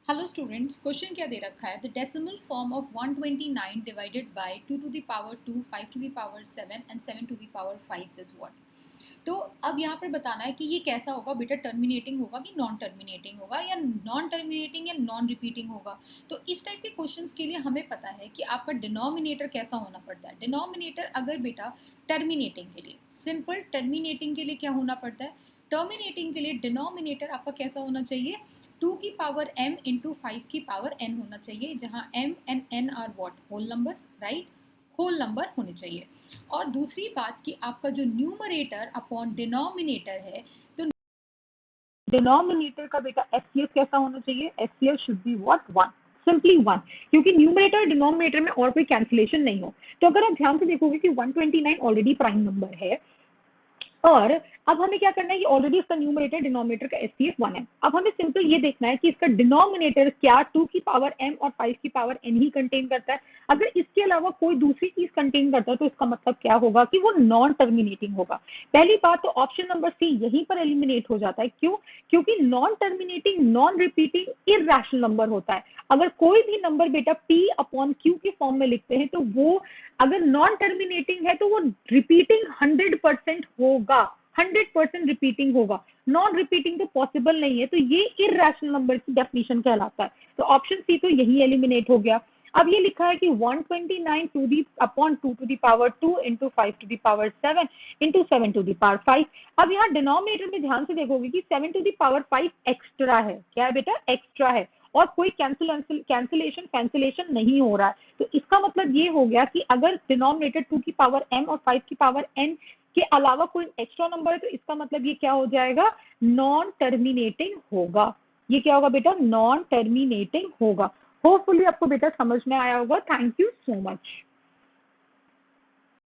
Hello students, question क्या दे रखा है? The decimal form of 129 divided by 2 to the power 2, 5 to the power 7 and 7 to the power 5 is what? तो अब यहाँ पर बताना है कि ये कैसा होगा बेटा, टर्मिनेटिंग होगा कि नॉन टर्मिनेटिंग होगा, या नॉन टर्मिनेटिंग या नॉन रिपीटिंग होगा। तो इस टाइप के क्वेश्चंस के लिए हमें पता है कि आपका डिनोमिनेटर कैसा होना पड़ता है। डिनोमिनेटर अगर बेटा टर्मिनेटिंग के लिए, सिंपल टर्मिनेटिंग के लिए क्या होना पड़ता है? टर्मिनेटिंग के लिए डिनोमिनेटर आपका कैसा होना चाहिए? 2 की पावर m इंटू 5 की पावर n होना चाहिए, जहाँ m and n are what? Whole number, right? Whole number होने चाहिए। और दूसरी बात कि आपका जो न्यूमरेटर अपॉन डिनोमिनेटर है, तो डिनोमिनेटर का बेटा एचसीएफ कैसा होना चाहिए? HCF should be what? 1, simply 1, क्योंकि न्यूमरेटर डिनोमिनेटर में और कोई कैंसिलेशन नहीं हो। तो अगर आप ध्यान से देखोगे कि 129 ऑलरेडी प्राइम नंबर है, और अब हमें क्या करना है कि ऑलरेडी इसका न्यूमरेटर डिनोमिनेटर का एचसीएफ 1 है। अब हमें सिंपल ये देखना है कि इसका डिनोमिनेटर क्या 2 की पावर m और 5 की पावर n ही कंटेन करता है। अगर इसके अलावा कोई दूसरी चीज कंटेन करता है तो इसका मतलब क्या होगा कि वो नॉन टर्मिनेटिंग होगा। पहली बात तो ऑप्शन नंबर सी यहीं पर एलिमिनेट हो जाता है। क्यों? क्योंकि non terminating, non repeating irrational number होता है। अगर कोई भी नंबर बेटा p अपॉन q के फॉर्म में लिखते हैं तो वो अगर नॉन टर्मिनेटिंग है तो वो रिपीटिंग 100% होगा, 100% रिपीटिंग होगा। नॉन रिपीटिंग तो पॉसिबल नहीं है, तो ये इरैशनल नंबर की डेफिनेशन कहलाता है। तो ऑप्शन सी तो यही एलिमिनेट हो गया। अब ये लिखा है कि 129 to the upon 2 to the power 2 into 5 to the power 7 into 7 to the power 5। अब यहाँ डिनोमिनेटर में ध्यान से देखोगे कि 7 टू दी पावर 5 एक्स्ट्रा है। क्या है बेटा? एक्स्ट्रा है, और कोई कैंसिलेशन नहीं हो रहा है। तो इसका मतलब ये हो गया कि अगर डिनोमिनेटर 2 की पावर m और 5 की पावर n के अलावा कोई एक्स्ट्रा नंबर है तो इसका मतलब ये क्या हो जाएगा? नॉन टर्मिनेटिंग होगा। ये क्या होगा बेटा? नॉन टर्मिनेटिंग होगा। होपफुली आपको बेटा समझ में आया होगा। Thank you so much.